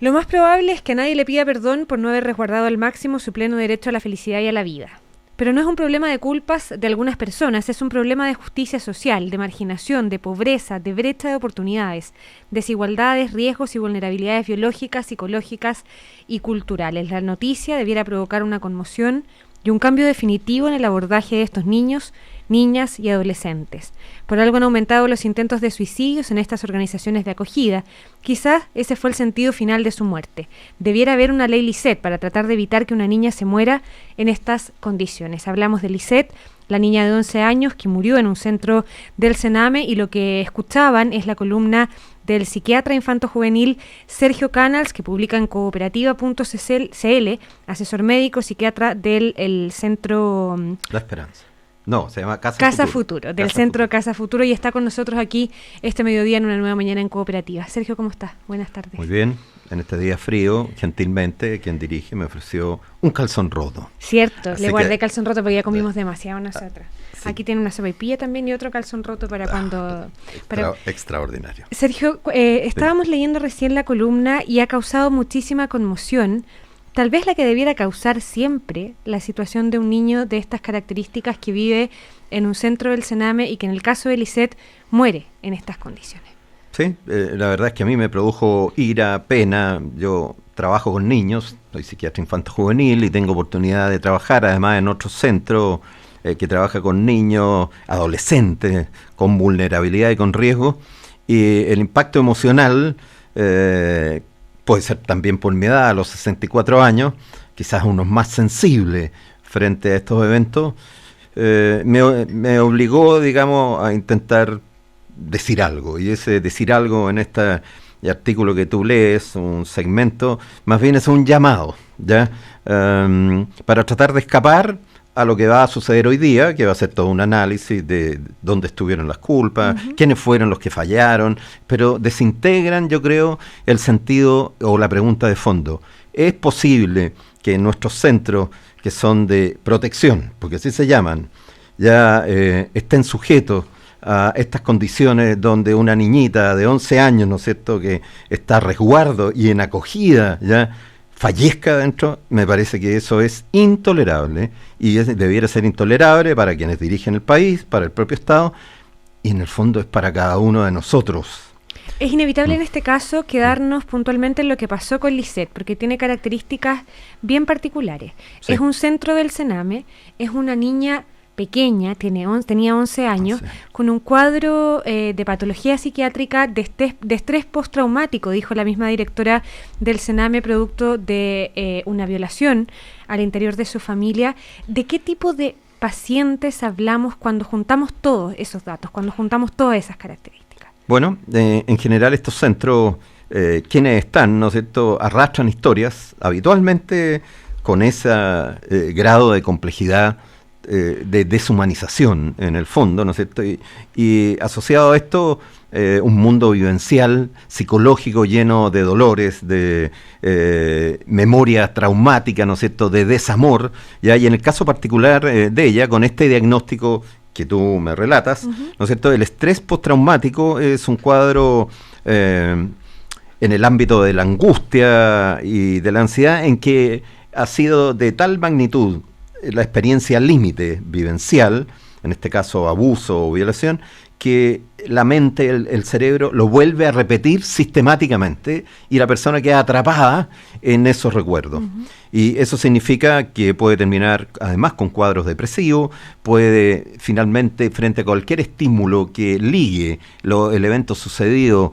Lo más probable es que a nadie le pida perdón por no haber resguardado al máximo su pleno derecho a la felicidad y a la vida. Pero no es un problema de culpas de algunas personas, es un problema de justicia social, de marginación, de pobreza, de brecha de oportunidades, desigualdades, riesgos y vulnerabilidades biológicas, psicológicas y culturales. La noticia debiera provocar una conmoción y un cambio definitivo en el abordaje de estos niños, niñas y adolescentes. Por algo han aumentado los intentos de suicidios en estas organizaciones de acogida. Quizás ese fue el sentido final de su muerte. Debiera haber una ley Lisset para tratar de evitar que una niña se muera en estas condiciones. Hablamos de Lisset, la niña de 11 años que murió en un centro del Sename, y lo que escuchaban es la columna del psiquiatra infanto-juvenil Sergio Canals, que publica en cooperativa.cl, asesor médico, psiquiatra del centro La Esperanza. No, se llama Casa Futuro, del centro Casa Futuro, y está con nosotros aquí este mediodía en Una Nueva Mañana en Cooperativa. Sergio, ¿cómo estás? Buenas tardes. Muy bien. En este día frío, gentilmente, quien dirige me ofreció un calzón roto. Cierto, Así le guardé que, calzón roto porque ya comimos demasiado nosotros. Sí. Aquí tiene una sopaipilla también y otro calzón roto para cuando... Extraordinario. Sergio, estábamos leyendo recién la columna y ha causado muchísima conmoción. Tal vez la que debiera causar siempre la situación de un niño de estas características que vive en un centro del Sename y que en el caso de Lisset muere en estas condiciones. Sí, la verdad es que a mí me produjo ira, pena. Yo trabajo con niños, soy psiquiatra infanto-juvenil y tengo oportunidad de trabajar además en otro centro que trabaja con niños, adolescentes, con vulnerabilidad y con riesgo. Y el impacto emocional puede ser también por mi edad, a los 64 años, quizás unos más sensibles frente a estos eventos, me obligó, digamos, a intentar decir algo. Y ese decir algo en este artículo que tú lees, un segmento, más bien es un llamado, ¿ya? Para tratar de escapar a lo que va a suceder hoy día, que va a ser todo un análisis de dónde estuvieron las culpas, quiénes fueron los que fallaron, pero desintegran, yo creo, el sentido o la pregunta de fondo. ¿Es posible que nuestros centros, que son de protección, porque así se llaman, ya estén sujetos a estas condiciones donde una niñita de 11 años, ¿no es cierto?, que está a resguardo y en acogida, ya fallezca dentro? Me parece que eso es intolerable y debiera ser intolerable para quienes dirigen el país, para el propio Estado, y en el fondo es para cada uno de nosotros. Es inevitable en este caso quedarnos puntualmente en lo que pasó con Lisset, porque tiene características bien particulares. Sí. Es un centro del Sename, es una niña pequeña, tenía 11 años, con un cuadro de patología psiquiátrica de estrés postraumático, dijo la misma directora del Sename, producto de una violación al interior de su familia. ¿De qué tipo de pacientes hablamos cuando juntamos todos esos datos, cuando juntamos todas esas características? Bueno, en general estos centros, quienes están, ¿no es cierto?, arrastran historias habitualmente con ese grado de complejidad, de deshumanización en el fondo, ¿no es cierto? Y asociado a esto, un mundo vivencial, psicológico, lleno de dolores, de memoria traumática, ¿no es cierto?, de desamor, ¿ya? Y en el caso particular de ella, con este diagnóstico que tú me relatas, ¿no es cierto?, el estrés postraumático es un cuadro en el ámbito de la angustia y de la ansiedad, en que ha sido de tal magnitud la experiencia límite vivencial, en este caso abuso o violación, que la mente, el cerebro, lo vuelve a repetir sistemáticamente y la persona queda atrapada en esos recuerdos. Y eso significa que puede terminar además con cuadros depresivos, puede finalmente, frente a cualquier estímulo que ligue el evento sucedido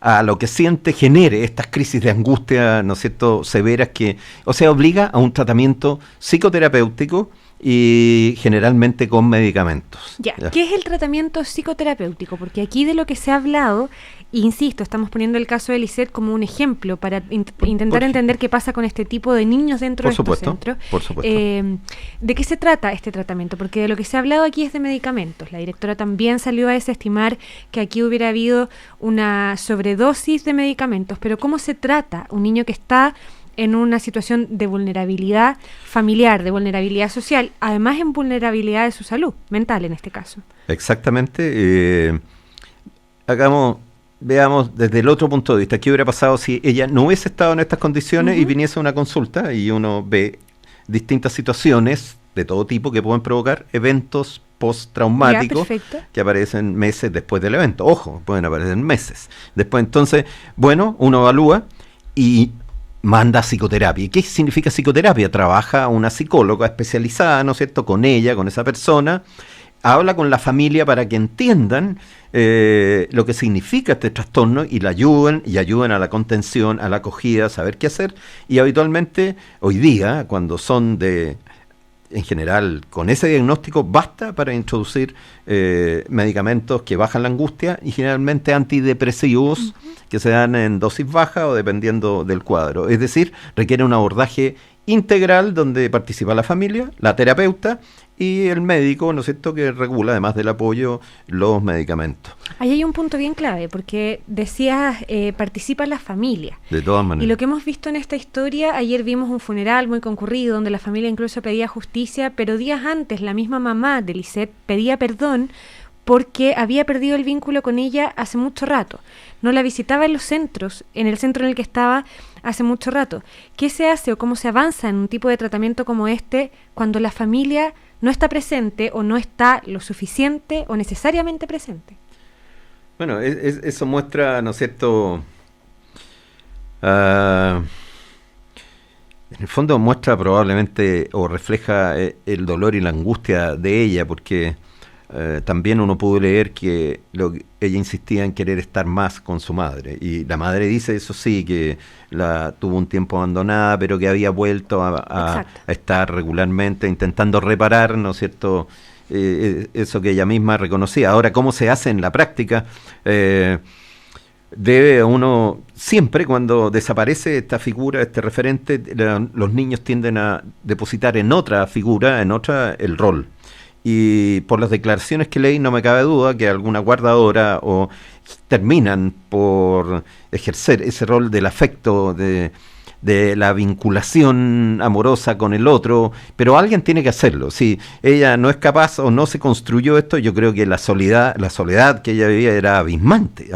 a lo que siente, genere estas crisis de angustia, ¿no es cierto?, severas, que, o sea, obliga a un tratamiento psicoterapéutico y generalmente con medicamentos. ¿Ya? ¿Qué es el tratamiento psicoterapéutico? Porque aquí de lo que se ha hablado, insisto, estamos poniendo el caso de Lisset como un ejemplo para intentar entender qué pasa con este tipo de niños dentro de estos centros. Por supuesto. ¿De qué se trata este tratamiento? Porque de lo que se ha hablado aquí es de medicamentos. La directora también salió a desestimar que aquí hubiera habido una sobredosis de medicamentos. Pero ¿cómo se trata un niño que está en una situación de vulnerabilidad familiar, de vulnerabilidad social, además en vulnerabilidad de su salud mental en este caso? Exactamente. Hagamos veamos desde el otro punto de vista, ¿qué hubiera pasado si ella no hubiese estado en estas condiciones y viniese a una consulta y uno ve distintas situaciones de todo tipo que pueden provocar eventos postraumáticos que aparecen meses después del evento? Ojo, pueden aparecer meses después. Entonces, bueno, uno evalúa y manda a psicoterapia. ¿Y qué significa psicoterapia? Trabaja una psicóloga especializada, ¿no es cierto?, con ella, con esa persona, habla con la familia para que entiendan lo que significa este trastorno y la ayuden a la contención, a la acogida, a saber qué hacer. Y habitualmente, hoy día, cuando son en general, con ese diagnóstico, basta para introducir medicamentos que bajan la angustia y generalmente antidepresivos que se dan en dosis baja o dependiendo del cuadro. Es decir, requiere un abordaje integral donde participa la familia, la terapeuta y el médico, ¿no es cierto?, que regula, además del apoyo, los medicamentos. Ahí hay un punto bien clave, porque decías, participa la familia. De todas maneras. Y lo que hemos visto en esta historia, ayer vimos un funeral muy concurrido, donde la familia incluso pedía justicia, pero días antes la misma mamá de Lisette pedía perdón porque había perdido el vínculo con ella hace mucho rato. No la visitaba en los centros, en el centro en el que estaba hace mucho rato. ¿Qué se hace o cómo se avanza en un tipo de tratamiento como este cuando la familia no está presente o no está lo suficiente o necesariamente presente? Bueno, eso muestra, ¿no es cierto?, en el fondo muestra probablemente o refleja el dolor y la angustia de ella, porque también uno pudo leer que ella insistía en querer estar más con su madre, y la madre dice, eso sí, que la tuvo un tiempo abandonada, pero que había vuelto a estar regularmente intentando reparar, ¿no es cierto?, eso que ella misma reconocía. Ahora, ¿cómo se hace en la práctica? Debe uno, siempre cuando desaparece esta figura, este referente, los niños tienden a depositar en otra figura, el rol. Y por las declaraciones que leí no me cabe duda que alguna guardadora o terminan por ejercer ese rol del afecto, de la vinculación amorosa con el otro, pero alguien tiene que hacerlo. Si ella no es capaz o no se construyó esto, yo creo que la soledad que ella vivía era abismante,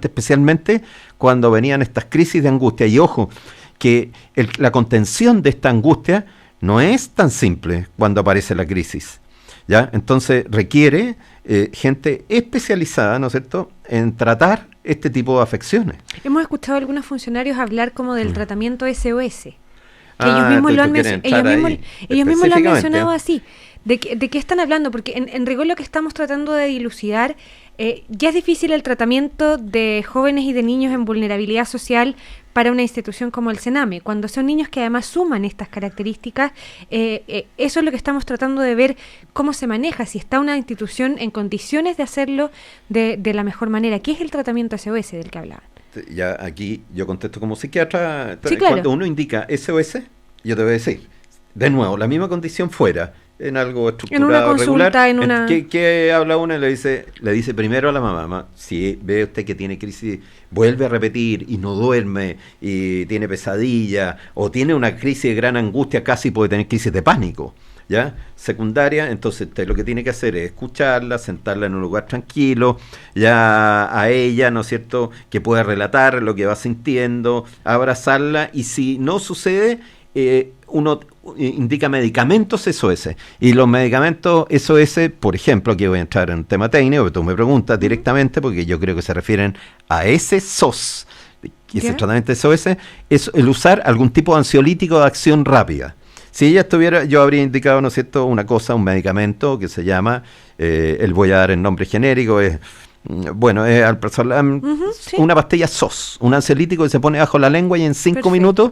especialmente cuando venían estas crisis de angustia. Y ojo, que la contención de esta angustia no es tan simple cuando aparece la crisis, ¿ya? Entonces requiere gente especializada, ¿no es cierto?, en tratar este tipo de afecciones. Hemos escuchado a algunos funcionarios hablar como del tratamiento SOS, que ellos mismos lo han mencionado así. ¿De qué están hablando? Porque en rigor lo que estamos tratando de dilucidar, ya es difícil el tratamiento de jóvenes y de niños en vulnerabilidad social para una institución como el Sename. Cuando son niños que además suman estas características, eso es lo que estamos tratando de ver cómo se maneja, si está una institución en condiciones de hacerlo de la mejor manera. ¿Qué es el tratamiento SOS del que hablaban? Ya aquí yo contesto como psiquiatra. Sí, claro. Cuando uno indica SOS, yo te voy a decir, de nuevo, la misma condición fuera, en algo estructurado, en una consulta, regular, ¿qué habla uno? Le dice primero a la mamá, si ve usted que tiene crisis, vuelve a repetir y no duerme y tiene pesadilla o tiene una crisis de gran angustia, casi puede tener crisis de pánico, ¿ya? Secundaria, entonces usted lo que tiene que hacer es escucharla, sentarla en un lugar tranquilo, ya a ella, ¿no es cierto?, que pueda relatar lo que va sintiendo, abrazarla, y si no sucede, uno indica medicamentos SOS, y los medicamentos SOS, por ejemplo, aquí voy a entrar en un tema técnico, pero tú me preguntas directamente porque yo creo que se refieren a ese SOS, y ese tratamiento SOS es el usar algún tipo de ansiolítico de acción rápida. Si ella estuviera, yo habría indicado, ¿no es cierto?, una cosa, un medicamento que se llama, voy a dar el nombre genérico, es al personal, sí, una pastilla SOS, un ansiolítico que se pone bajo la lengua y en 5 minutos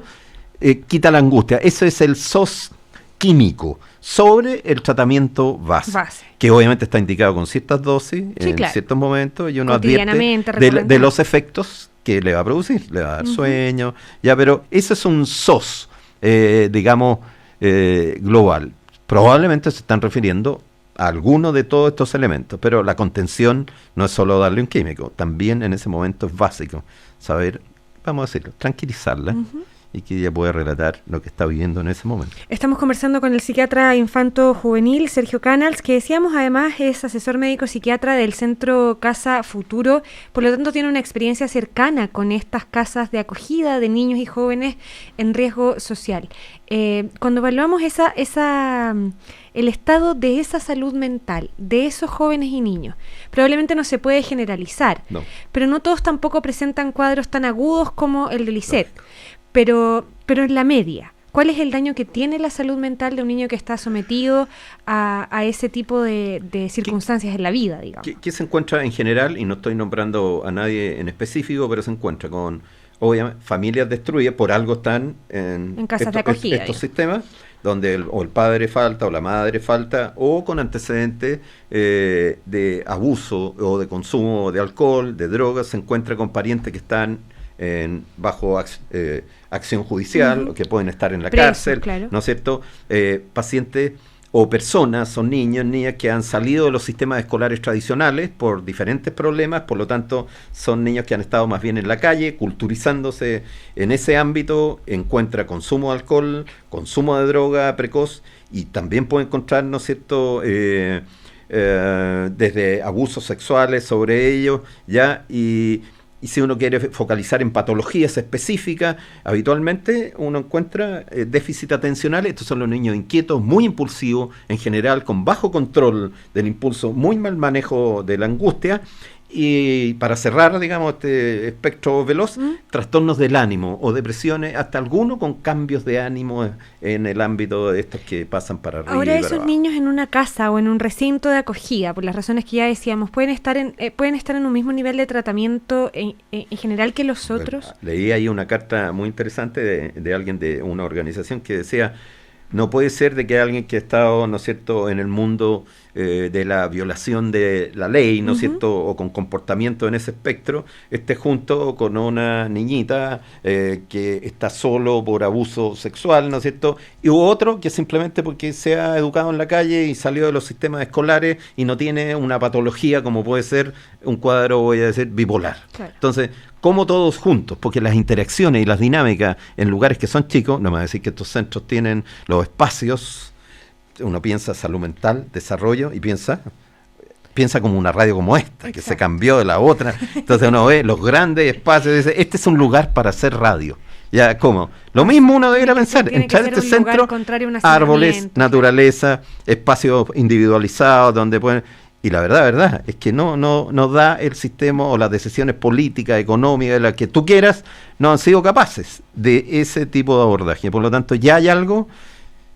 quita la angustia. Eso es el SOS químico sobre el tratamiento base, que obviamente está indicado con ciertas dosis, sí, en ciertos momentos, y uno advierte de los efectos que le va a producir, le va a dar sueño, pero eso es un SOS, digamos, global. Probablemente se están refiriendo a alguno de todos estos elementos, pero la contención no es solo darle un químico, también en ese momento es básico saber, vamos a decirlo, tranquilizarla, y que ella pueda relatar lo que está viviendo en ese momento. Estamos conversando con el psiquiatra infanto-juvenil Sergio Canals, que decíamos además es asesor médico psiquiatra del Centro Casa Futuro, por lo tanto tiene una experiencia cercana con estas casas de acogida de niños y jóvenes en riesgo social. Cuando evaluamos el estado de esa salud mental de esos jóvenes y niños, probablemente no se puede generalizar, pero no todos tampoco presentan cuadros tan agudos como el de Lisette. Pero en la media, ¿cuál es el daño que tiene la salud mental de un niño que está sometido a ese tipo de circunstancias en la vida, digamos? ¿Qué se encuentra en general? Y no estoy nombrando a nadie en específico, pero se encuentra con, obviamente, familias destruidas, por algo están en casas de acogida, estos sistemas, donde el padre falta o la madre falta, o con antecedentes de abuso o de consumo de alcohol, de drogas, se encuentra con parientes que están bajo acción judicial, o que pueden estar en la cárcel, claro. ¿No es cierto? Pacientes o personas, son niños, niñas que han salido de los sistemas escolares tradicionales por diferentes problemas, por lo tanto son niños que han estado más bien en la calle, culturizándose en ese ámbito, encuentra consumo de alcohol, consumo de droga precoz, y también puede encontrar, ¿no es cierto?, desde abusos sexuales sobre ellos, ya, y si uno quiere focalizar en patologías específicas, habitualmente uno encuentra déficit atencional. Estos son los niños inquietos, muy impulsivos, en general con bajo control del impulso, muy mal manejo de la angustia. Y para cerrar, digamos, este espectro veloz, trastornos del ánimo o depresiones, hasta algunos con cambios de ánimo en el ámbito de estos que pasan para arriba. Ahora, esos niños en una casa o en un recinto de acogida, por las razones que ya decíamos, ¿pueden estar en un mismo nivel de tratamiento en general que los otros? Bueno, leí ahí una carta muy interesante de alguien de una organización que decía: no puede ser de que alguien que ha estado, ¿no es cierto?, en el mundo de la violación de la ley, ¿no es cierto?, o con comportamiento en ese espectro, esté junto con una niñita que está solo por abuso sexual, ¿no es cierto?, y otro que simplemente porque se ha educado en la calle y salió de los sistemas escolares y no tiene una patología como puede ser un cuadro, voy a decir, bipolar. Claro. Entonces, ¿cómo todos juntos? Porque las interacciones y las dinámicas en lugares que son chicos, no me va a decir que estos centros tienen los espacios, uno piensa salud mental, desarrollo, y piensa como una radio como esta, exacto, que se cambió de la otra. Entonces uno ve los grandes espacios y dice, este es un lugar para hacer radio. Ya, ¿cómo? Lo mismo uno debería pensar, entrar a este centro, árboles, naturaleza, espacios individualizados donde pueden... Y la verdad es que no da el sistema, o las decisiones políticas, económicas, de las que tú quieras, no han sido capaces de ese tipo de abordaje. Por lo tanto, ya hay algo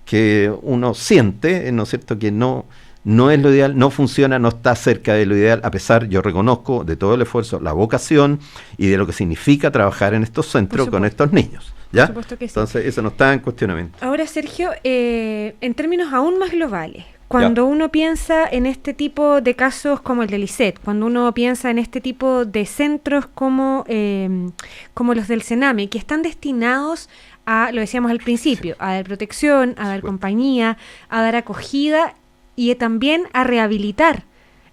que uno siente, ¿no es cierto?, que no es lo ideal, no funciona, no está cerca de lo ideal, a pesar, yo reconozco, de todo el esfuerzo, la vocación y de lo que significa trabajar en estos centros con estos niños. ¿Ya? Por supuesto que sí. Entonces, eso no está en cuestionamiento. Ahora, Sergio, en términos aún más globales, cuando uno piensa en este tipo de casos como el de Lisette, cuando uno piensa en este tipo de centros como los del Sename, que están destinados a, lo decíamos al principio, a dar protección, a dar compañía, a dar acogida y también a rehabilitar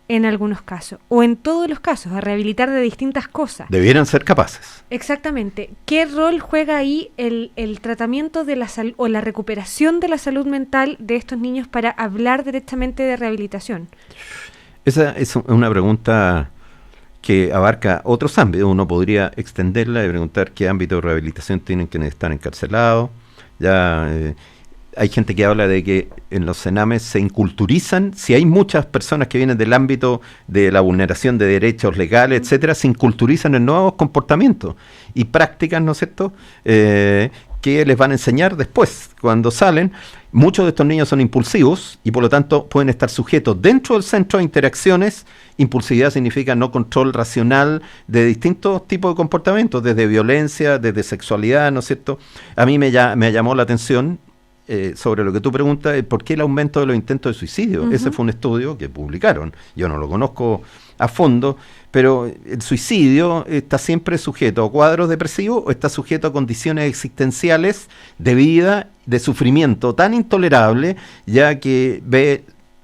en algunos casos, o en todos los casos, a rehabilitar de distintas cosas. Debieran ser capaces. Exactamente. ¿Qué rol juega ahí el tratamiento de la salud o la recuperación de la salud mental de estos niños para hablar directamente de rehabilitación? Esa es una pregunta que abarca otros ámbitos. Uno podría extenderla y preguntar qué ámbito de rehabilitación tienen quienes están encarcelados. Ya hay gente que habla de que en los cenames se inculturizan. Si hay muchas personas que vienen del ámbito de la vulneración de derechos legales, etcétera, se inculturizan en nuevos comportamientos y prácticas, ¿no es cierto?, que les van a enseñar después, cuando salen. Muchos de estos niños son impulsivos y por lo tanto pueden estar sujetos dentro del centro a interacciones. Impulsividad significa no control racional de distintos tipos de comportamientos, desde violencia, desde sexualidad, ¿no es cierto? A mí me llamó la atención sobre lo que tú preguntas, ¿por qué el aumento de los intentos de suicidio? Ese fue un estudio que publicaron, yo no lo conozco a fondo, pero el suicidio está siempre sujeto a cuadros depresivos o está sujeto a condiciones existenciales de vida, de sufrimiento tan intolerable, ya que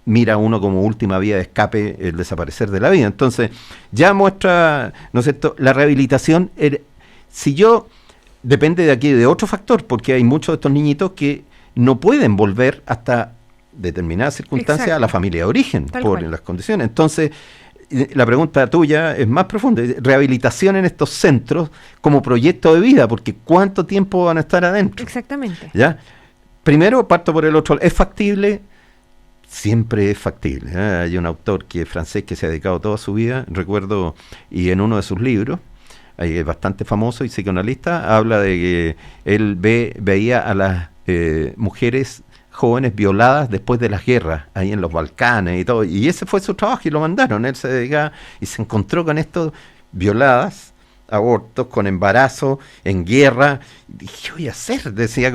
mira uno como última vía de escape el desaparecer de la vida. Entonces, ya muestra, ¿no es cierto?, la rehabilitación. Si yo depende de aquí de otro factor, porque hay muchos de estos niñitos que no pueden volver hasta determinadas circunstancias a la familia de origen, por las condiciones. Entonces, la pregunta tuya es más profunda. Rehabilitación en estos centros como proyecto de vida, porque ¿cuánto tiempo van a estar adentro? Exactamente. ¿Ya? Primero, parto por el otro. ¿Es factible? Siempre es factible. Hay un autor que es francés que se ha dedicado toda su vida, recuerdo, y en uno de sus libros, es bastante famoso y psicoanalista, habla de que él veía a las mujeres jóvenes violadas después de las guerras, ahí en los Balcanes y todo, y ese fue su trabajo y lo mandaron. Él se dedicaba y se encontró con esto, violadas, abortos, con embarazo, en guerra. ¿Qué voy a hacer? Decía,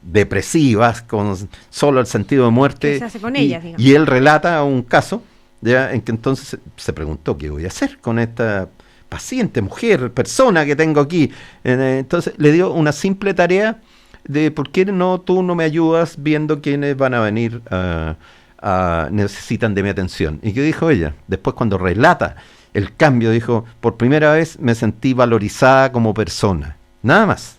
depresivas, con solo el sentido de muerte. ¿Qué se hace con ellas, digamos? Y él relata un caso, ya, en que entonces se preguntó, ¿qué voy a hacer con esta paciente, mujer, persona que tengo aquí? Entonces le dio una simple tarea de ¿por qué tú no me ayudas viendo quiénes van a venir necesitan de mi atención? ¿Y qué dijo ella? Después, cuando relata el cambio, dijo, por primera vez me sentí valorizada como persona. Nada más.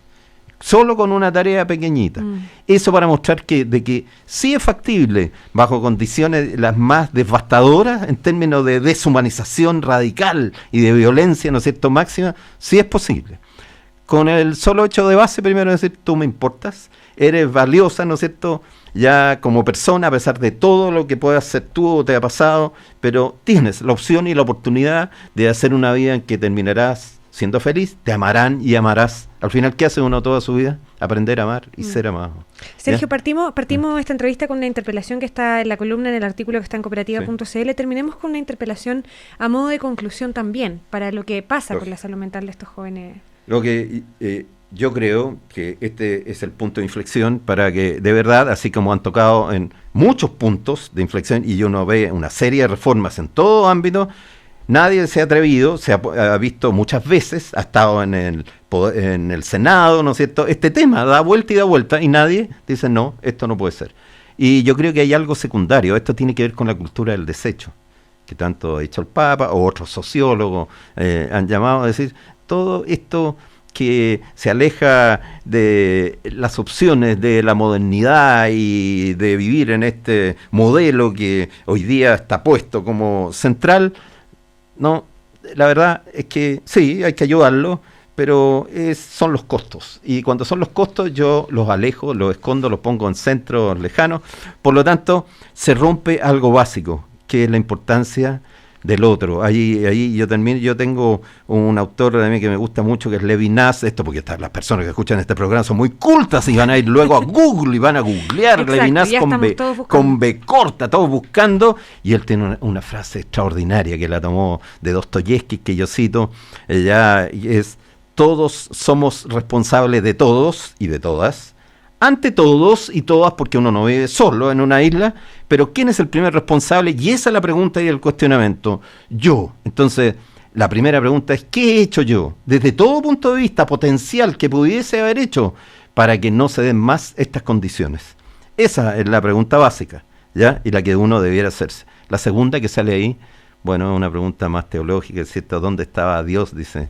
Solo con una tarea pequeñita. Eso para mostrar que sí es factible, bajo condiciones las más devastadoras, en términos de deshumanización radical y de violencia, ¿no es cierto?, máxima, sí es posible. Con el solo hecho de base, primero decir, tú me importas, eres valiosa, ¿no es cierto?, ya como persona, a pesar de todo lo que puedas hacer tú o te ha pasado, pero tienes la opción y la oportunidad de hacer una vida en que terminarás siendo feliz, te amarán y amarás. Al final, ¿qué hace uno toda su vida? Aprender a amar y ser amado. Sergio, partimos esta entrevista con una interpelación que está en la columna, en el artículo que está en cooperativa.cl. Sí. Terminemos con una interpelación a modo de conclusión también, para lo que pasa con la salud mental de estos jóvenes. Lo que yo creo que este es el punto de inflexión para que, de verdad, así como han tocado en muchos puntos de inflexión, y uno ve una serie de reformas en todo ámbito, nadie se ha atrevido, se ha visto muchas veces, ha estado en el Senado, ¿no es cierto? Este tema da vuelta y nadie dice, no, esto no puede ser. Y yo creo que hay algo secundario, esto tiene que ver con la cultura del desecho, que tanto ha dicho el Papa o otros sociólogos han llamado a decir, todo esto que se aleja de las opciones de la modernidad y de vivir en este modelo que hoy día está puesto como central. No, la verdad es que sí, hay que ayudarlo, pero son los costos. Y cuando son los costos, yo los alejo, los escondo, los pongo en centros lejanos. Por lo tanto, se rompe algo básico, que es la importancia del otro. Ahí yo tengo un autor de mí que me gusta mucho, que es Levinas, esto porque las personas que escuchan este programa son muy cultas y van a ir luego a Google y van a googlear Levinas con B corta, todos buscando, y él tiene una frase extraordinaria que la tomó de Dostoyevsky, que yo cito, ella es: todos somos responsables de todos y de todas, ante todos y todas, porque uno no vive solo en una isla, pero ¿quién es el primer responsable? Y esa es la pregunta y el cuestionamiento. Yo. Entonces, la primera pregunta es, ¿qué he hecho yo? Desde todo punto de vista potencial que pudiese haber hecho para que no se den más estas condiciones. Esa es la pregunta básica, ¿ya? Y la que uno debiera hacerse. La segunda que sale ahí, bueno, es una pregunta más teológica, ¿cierto? ¿Dónde estaba Dios? Dice...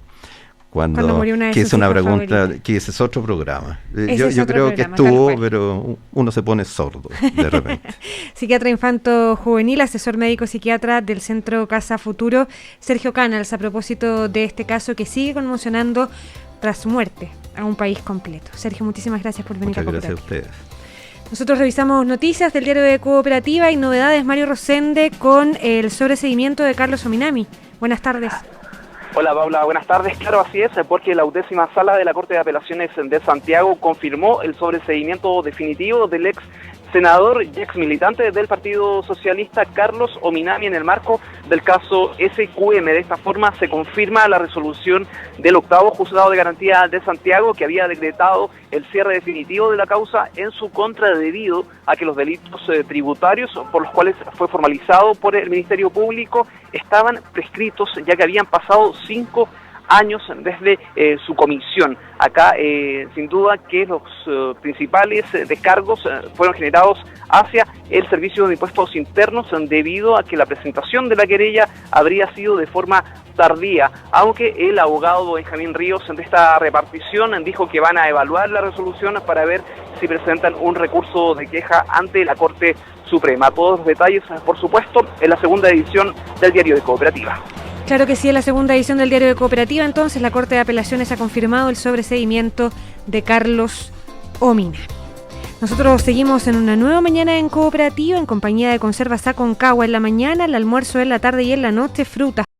Cuando murió una de que es una pregunta, favoritas. Que ese es otro programa. Yo creo que estuvo, pero uno se pone sordo de repente. Psiquiatra infanto juvenil, asesor médico psiquiatra del Centro Casa Futuro, Sergio Canals, a propósito de este caso que sigue conmocionando tras su muerte a un país completo. Sergio, muchísimas gracias por venir. Muchas gracias a ustedes. Nosotros revisamos noticias del diario de Cooperativa y novedades. Mario Rosende con el sobreseguimiento de Carlos Ominami. Buenas tardes. Hola Paula, buenas tardes. Claro, así es, porque la 10ª Sala de la Corte de Apelaciones de Santiago confirmó el sobreseguimiento definitivo del ex senador y ex militante del Partido Socialista Carlos Ominami en el marco del caso SQM. De esta forma se confirma la resolución del 8º Juzgado de Garantía de Santiago, que había decretado el cierre definitivo de la causa en su contra debido a que los delitos tributarios por los cuales fue formalizado por el Ministerio Público estaban prescritos, ya que habían pasado 5 años desde su comisión. Acá, sin duda, que los principales descargos fueron generados hacia el Servicio de Impuestos Internos debido a que la presentación de la querella habría sido de forma tardía, aunque el abogado Benjamín Ríos de esta repartición dijo que van a evaluar la resolución para ver si presentan un recurso de queja ante la Corte Suprema. Todos los detalles, por supuesto, en la segunda edición del Diario de Cooperativa. Claro que sí, en la segunda edición del Diario de Cooperativa, entonces, la Corte de Apelaciones ha confirmado el sobreseimiento de Carlos Omina. Nosotros seguimos en una nueva mañana en Cooperativa, en compañía de Conservas Aconcagua en la mañana, el almuerzo en la tarde y en la noche, frutas,